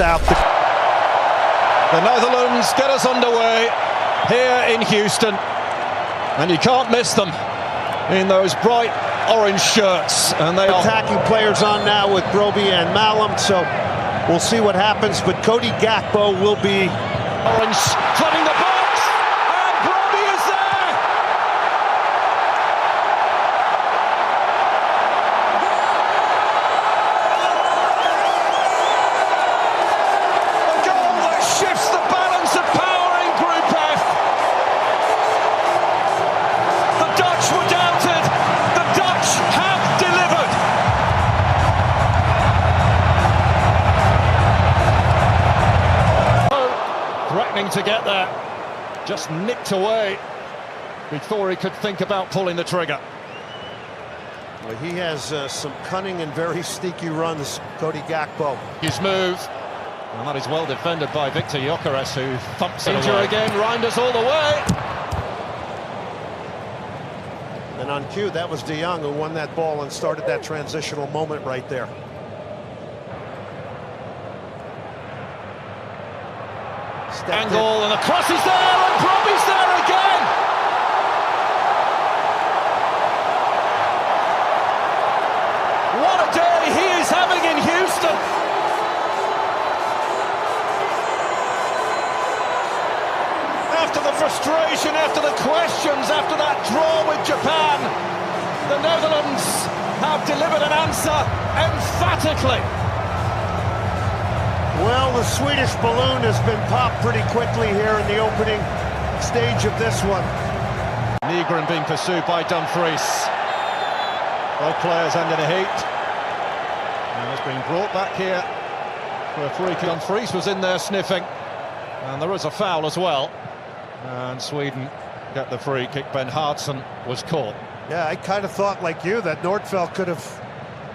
out. The Netherlands get us underway here in Houston, and you can't miss them in those bright orange shirts. And they are attacking players on now with Broby and Malum, so we'll see what happens. But Cody Gakpo will be orange, flooding the box, and Broby is there. A goal that shifts the balance of power in Group F. The Dutch were doubted. The Dutch have delivered. Threatening to get there, just nicked away before he could think about pulling the trigger. Well, he has some cunning and very sneaky runs, Cody Gakpo. His move, and that is well defended by Victor Gyökeres, who thumps it away. Again, Reinders all the way. And on cue, that was De Jong who won that ball and started that transitional moment right there. Angle, and the cross is there, and Broby's there again. What a day he is having in Houston. After the frustration, after the questions, after that draw with Japan, the Netherlands have delivered an answer emphatically. Well, the Swedish balloon has been popped pretty quickly here in the opening stage of this one. Nygren being pursued by Dumfries. Both players under the heat. And has been brought back here for a free kick. Dumfries was in there sniffing. And there was a foul as well. And Sweden get the free kick. Ben Hartson was caught. Yeah, I kind of thought, like you, that Nordfeldt could have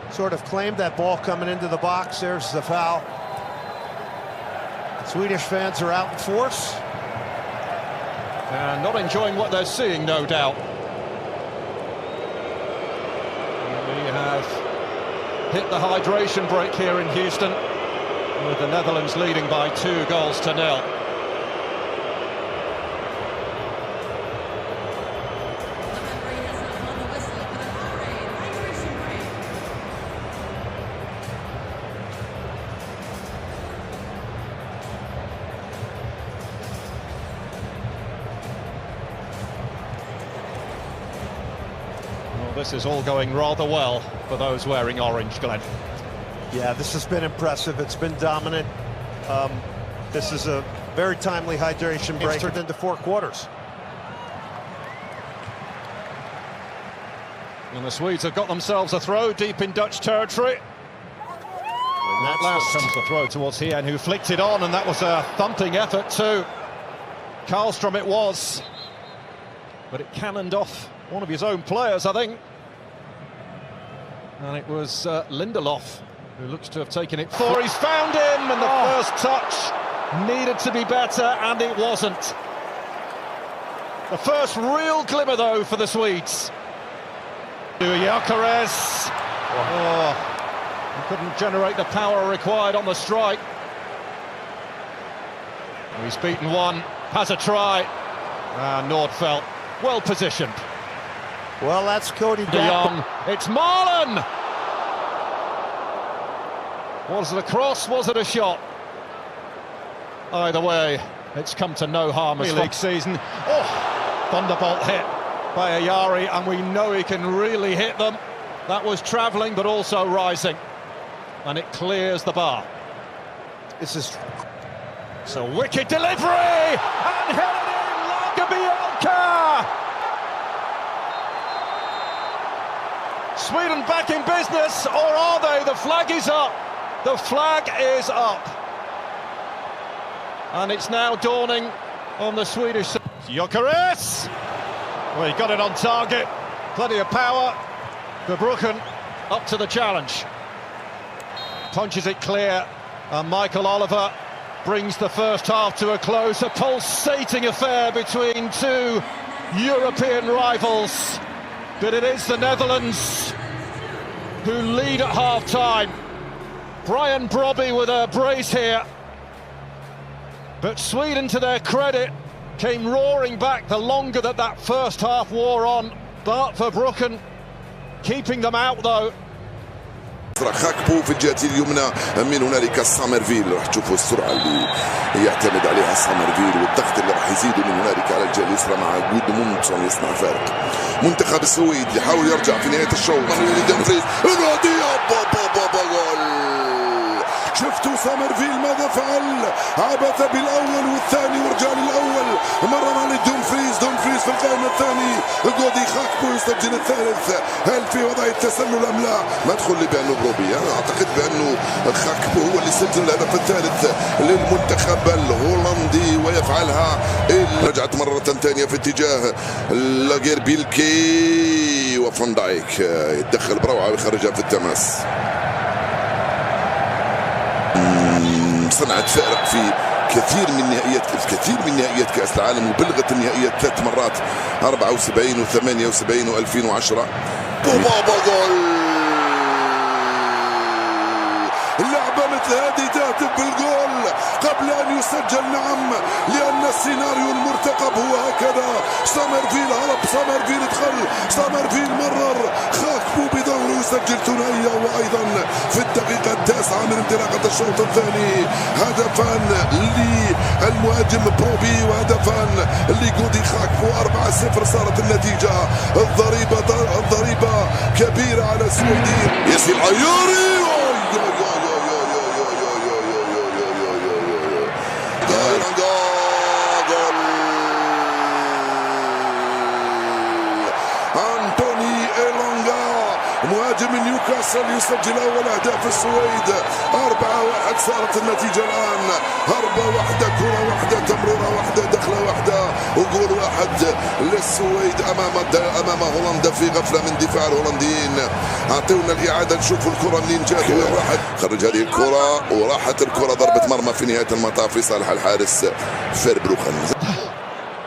sort of claimed that ball coming into the box. There's the foul. Swedish fans are out in force. And not enjoying what they're seeing, no doubt. We have hit the hydration break here in Houston, with the Netherlands leading by 2-0. This is all going rather well for those wearing orange, Glenn. Yeah, this has been impressive. It's been dominant. This is a very timely hydration break. It's turned into 4 quarters. And the Swedes have got themselves a throw deep in Dutch territory. And at last comes the throw towards Hien, who flicked it on, and that was a thumping effort too. Karlstrom it was, but it cannoned off one of his own players, I think. And it was Lindelof who looks to have taken it for. He's found him, and the first touch needed to be better, and it wasn't. The first real glimmer, though, for the Swedes. To Gyökeres. Oh, he couldn't generate the power required on the strike. He's beaten one, has a try. Nordfeldt, well positioned. Well, that's Cody De Jong. It's Marlon! Was it a cross? Was it a shot? Either way, it's come to no harm as league season. Oh, thunderbolt hit by Ayari, and we know he can really hit them. That was travelling, but also rising. And it clears the bar. This is... It's a wicked delivery! And hit it in, Lagerbielke! Sweden back in business, or are they? The flag is up. The flag is up. And it's now dawning on the Swedish side. Gyökeres! Well, he got it on target. Plenty of power. Verbruggen up to the challenge. Punches it clear. And Michael Oliver brings the first half to a close. A pulsating affair between two European rivals. But it is the Netherlands who lead at half-time. Brian Broby with a brace here. But Sweden, to their credit, came roaring back the longer that first half wore on. But for Brooken, keeping them out though. خاكبو في الجهة اليمنى من هنالك سامرفيل. راح تشوفوا السرعة اللي يعتمد عليها سامرفيل والضغط اللي راح يزيدوا من هنالك على الجهة اليسرى مع جودمونسون يصنع فارق. منتخب السويد يحاول يرجع في نهاية الشوط. دمفريز جول. شفتوا سامرفيل ماذا فعل؟ عبث بالاول والثاني ورجال الاول مرر على دمفريز في القائمه الثاني. غودي خاكبو يسجل الثالث. هل في وضع التسلل ام لا؟ ما تدخل لي بانه بروبي، انا اعتقد بانه خاكبو هو اللي سجل الهدف الثالث للمنتخب الهولندي ويفعلها. رجعت مره ثانيه في اتجاه لاجير بيلكي وفان دايك يتدخل بروعه ويخرجها في التماس. صنعت فارق في كثير من نهائيات كأس العالم وبلغت النهائيات 3 مرات 74 و78 و2010. وبابا جول. اللعبة مثل هذه تهتف بالجول قبل أن يسجل، نعم، لأن السيناريو المرتقب هو هكذا. سامرفيل هرب، سامرفيل دخل، سامرفيل مرر، خاكبو بدوره يسجل ثنائية. وأيضا في الدقيقة 9 من انطلاقة الشوط الثاني هدفان للمهاجم بروبي وهدفان لجودي خاكبو. 4-0 صارت النتيجة. الضريبة كبيرة على السويدين. ياسين عياري مهاجم نيوكاسل يسجل اول اهداف السويد. 4-1 صارت النتيجه الان. هربه واحده، كره واحده، تمريره واحده، دخله واحده، وجول واحد للسويد امام هولندا في غفله من دفاع الهولنديين. اعطونا الاعاده نشوف الكره منين جات وين راحت. خرج هذه الكره وراحت الكره ضربه مرمى في نهايه المطاف لصالح الحارس فيربروخن.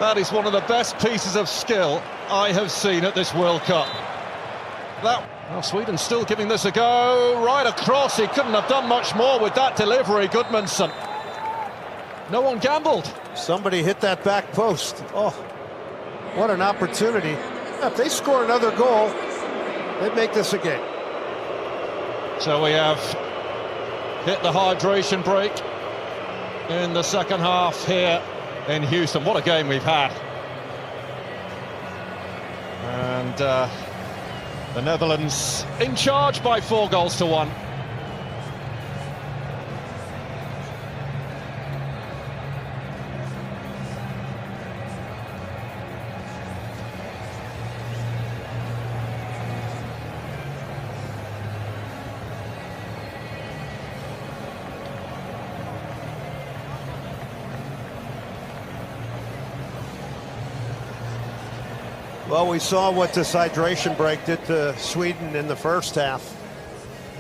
That is one of the best pieces of skill I have seen at this World Cup. Well, Sweden still giving this a go, right across. He couldn't have done much more with that delivery, Gudmundsson. No one gambled. Somebody hit that back post. Oh, what an opportunity. If they score another goal, they'd make this a game. So we have hit the hydration break in the second half here in Houston. What a game we've had. And the Netherlands in charge by 4-1. Well, we saw what this hydration break did to Sweden in the first half,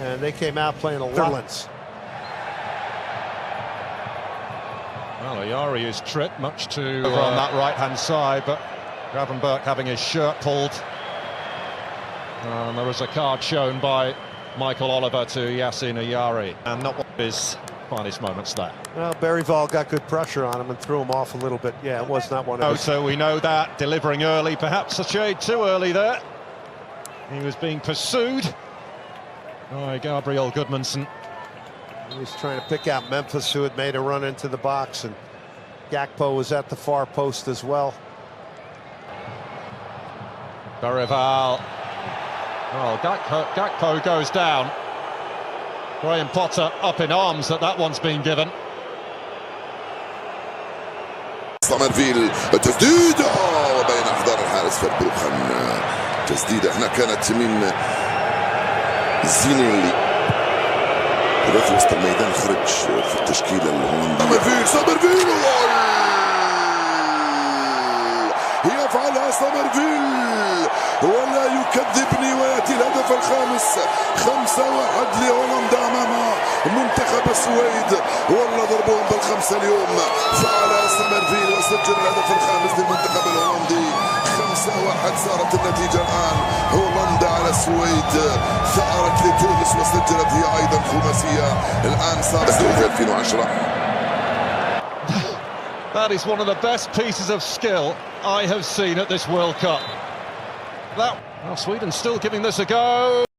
and they came out playing a lot. Well, Ayari is tripped much to over on that right-hand side, but Gravenberch having his shirt pulled. And there was a card shown by Michael Oliver to Yassin Ayari, and not one of his finest moments there. Well, Berryval got good pressure on him and threw him off a little bit. Yeah, it was not one of his. So we know that, delivering early, perhaps a shade too early there. He was being pursued by Gabriel Gudmundsson. He was trying to pick out Memphis, who had made a run into the box, and Gakpo was at the far post as well. Berryval. Oh, Gakpo goes down. Graham Potter up in arms that one's been given. سامرفيل تسديدة وبين احضار الحارس فيربروخن. تسديدة هنا كانت من زينيلي. ثلاثي وسط الميدان خرج في التشكيلة الهولندية. سامرفيل يفعلها سامرفيل ولا يكذبني وياتي الهدف الخامس. 5-1 لهولندا امام منتخب السويد. والله ضربوهم بالخمسه اليوم. فعل سامرفيل وسجل الهدف الخامس للمنتخب الهولندي. 5-1 صارت النتيجه الان. هولندا على السويد. ثارت لتونس وسجلت هي ايضا خماسيه. الان صارت في 2010. That is one of the best pieces of skill I have seen at this World Cup. Well, Sweden still giving this a go.